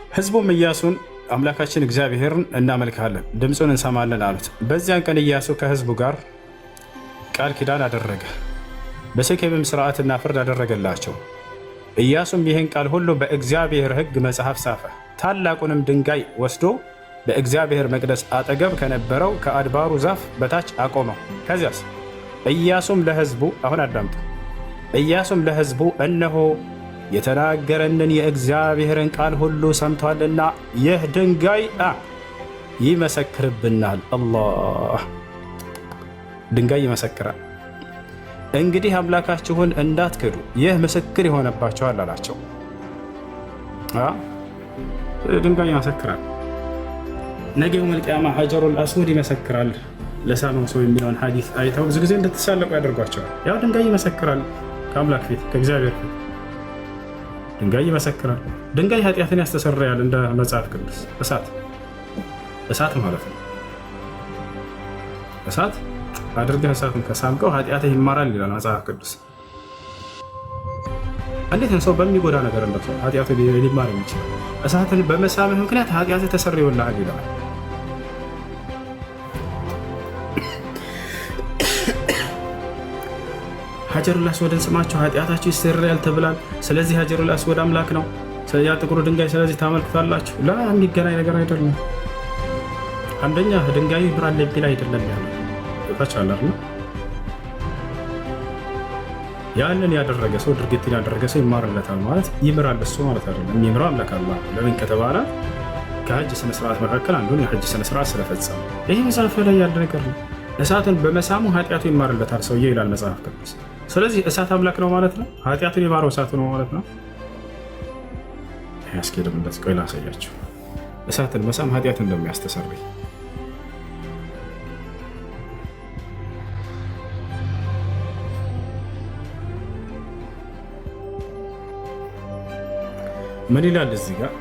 ህዝቡም ኢያሱን አምላካችን እግዚአብሔርን እናመልካለን፣ ድምፁን እንሰማለን አሉት። በዚያን ቀን ኢያሱ ከህዝቡ ጋር ቃል ኪዳን አደረገ፣ በሴኬምም ስርዓትና ፍርድ አደረገላቸው። ኢያሱም ይህን ቃል ሁሉ በእግዚአብሔር ሕግ መጽሐፍ ጻፈ። ታላቁንም ድንጋይ ወስዶ በእግዚአብሔር መቅደስ አጠገብ ከነበረው ከአድባሩ ዛፍ በታች አቆመው። ከዚያስ ኢያሱም ለህዝቡ አሁን አዳምጡ። ኢያሱም ለህዝቡ እነሆ የተናገረንን የእግዚአብሔርን ቃል ሁሉ ሰምቷልና ይህ ድንጋይ ይመሰክርብናል። አላህ ድንጋይ ይመሰክራል። እንግዲህ አምላካችሁን እንዳትክዱ ይህ ምስክር ይሆነባቸዋል አላቸው። ድንጋይ ይመሰክራል። ነገ የውመል ቂያማ ሀጀሩል አስወድ ይመሰክራል ለሳመው ሰው የሚለውን ሐዲስ አይተው ብዙ ጊዜ እንድትሳለቁ ያደርጓቸዋል። ያው ድንጋይ ይመሰክራል ከአምላክ ፊት ከእግዚአብሔር ፊት ድንጋይ ይመሰክራል። ድንጋይ ኃጢአትን ያስተሰርያል እንደ መጽሐፍ ቅዱስ። እሳት ማለት ነው። እሳት አድርገህ እሳትን ከሳምከው ኃጢአትህ ይማራል ይላል መጽሐፍ ቅዱስ። እንዴት ሰው በሚጎዳ ነገር እንደው ኃጢአቱ ሊማር የሚችላል? እሳትን በመሳምህ ምክንያት ኃጢአትህ ተሰርዮልሃል ይላል። ሀጀሩል አስወድን ስማችሁ ኃጢአታችሁ ይሰረያል ተብሏል። ስለዚህ ሀጀሩል አስወድ አምላክ ነው፣ ያ ጥቁሩ ድንጋይ ስለዚህ ታመልኩታላችሁ። የሚገናኝ ነገር አይደለም። አንደኛ ድንጋዩ ይምራል የሚል አይደለም ያለው ታቻላር ነው። ያንን ያደረገ ሰው ድርጊትን ያደረገ ሰው ይማርለታል ማለት ይምራል እሱ ማለት አይደለም። የሚምረው አምላክ አላህ። ለምን ከተባለ ከሐጅ ስነ ስርዓት መካከል አንዱን የሐጅ ስነ ስርዓት ስለፈጸመ ይህ መጽሐፍ ላይ ያለ ነገር ነው። እሳትን በመሳሙ ኃጢአቱ ይማርለታል ሰውዬ ይላል መጽሐፍ ቅዱስ። ስለዚህ እሳት አምላክ ነው ማለት ነው። ኃጢአቱን የማረው እሳቱ ነው ማለት ነው። ያስኬድም እንደዚህ ቆይ ላሳያችሁ። እሳትን መሳም ኃጢአትን እንደሚያስተሰርይ ምን ይላል እዚህ ጋር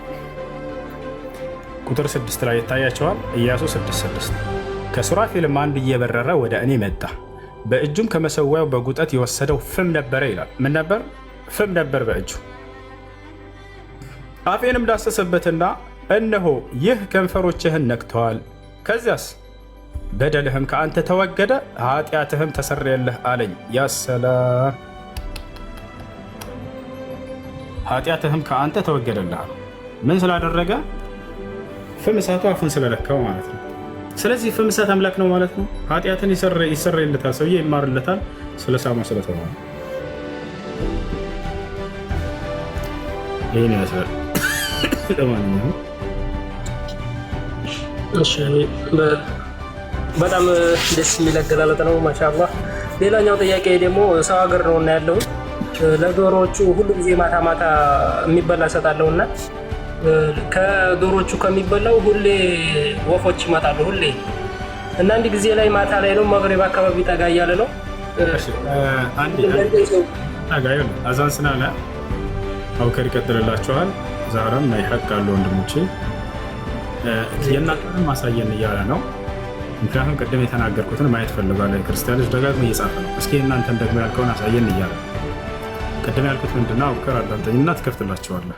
ቁጥር 6 ላይ ይታያቸዋል። ኢያሱ 6:6 ከሱራፌልም አንዱ እየበረረ ወደ እኔ መጣ፣ በእጁም ከመሰዊያው በጉጠት የወሰደው ፍም ነበረ ይላል። ምን ነበር? ፍም ነበር በእጁ። አፌንም ዳሰሰበትና እነሆ ይህ ከንፈሮችህን ነክተዋል፣ ከዚያስ በደልህም ከአንተ ተወገደ፣ ኃጢአትህም ተሰረየልህ አለኝ። ያሰላም ኃጢአትህም ከአንተ ተወገደልህ። ምን ስላደረገ? ፍም እሳቱ አፉን ስለለካው ማለት ነው። ስለዚህ ፍም እሳት አምላክ ነው ማለት ነው። ኃጢአትን ይሰረይለታል፣ ሰውዬ ይማርለታል ስለሳማ ስለተባለ። ይህን ይመስላል። ለማንኛውም በጣም ደስ የሚል አገላለጥ ነው። ማሻአላህ። ሌላኛው ጥያቄ ደግሞ ሰው ሀገር ነው እና ያለው ለዶሮዎቹ ሁሉ ጊዜ ማታ ማታ የሚበላ እሰጣለሁ እና ከዶሮቹ ከሚበላው ሁሌ ወፎች ይመጣሉ ሁሌ እና አንድ ጊዜ ላይ ማታ ላይ ነው መግሪብ አካባቢ ጠጋ እያለ ነው አዛን ስናለ አውከር ይቀጥልላቸዋል። ዛሬም ይሐቃሉ ወንድሞቼ የእናንተንም ማሳየን እያለ ነው። ምክንያቱም ቅድም የተናገርኩትን ማየት ፈልጋለሁ። ክርስቲያኖች ደጋግሞ እየጻፈ ነው። እስኪ እናንተን ደግሞ ያልከውን አሳየን እያለ ቅድም ያልኩት ምንድነው? አውከር አዳምጠኝና ትከፍትላቸዋለህ።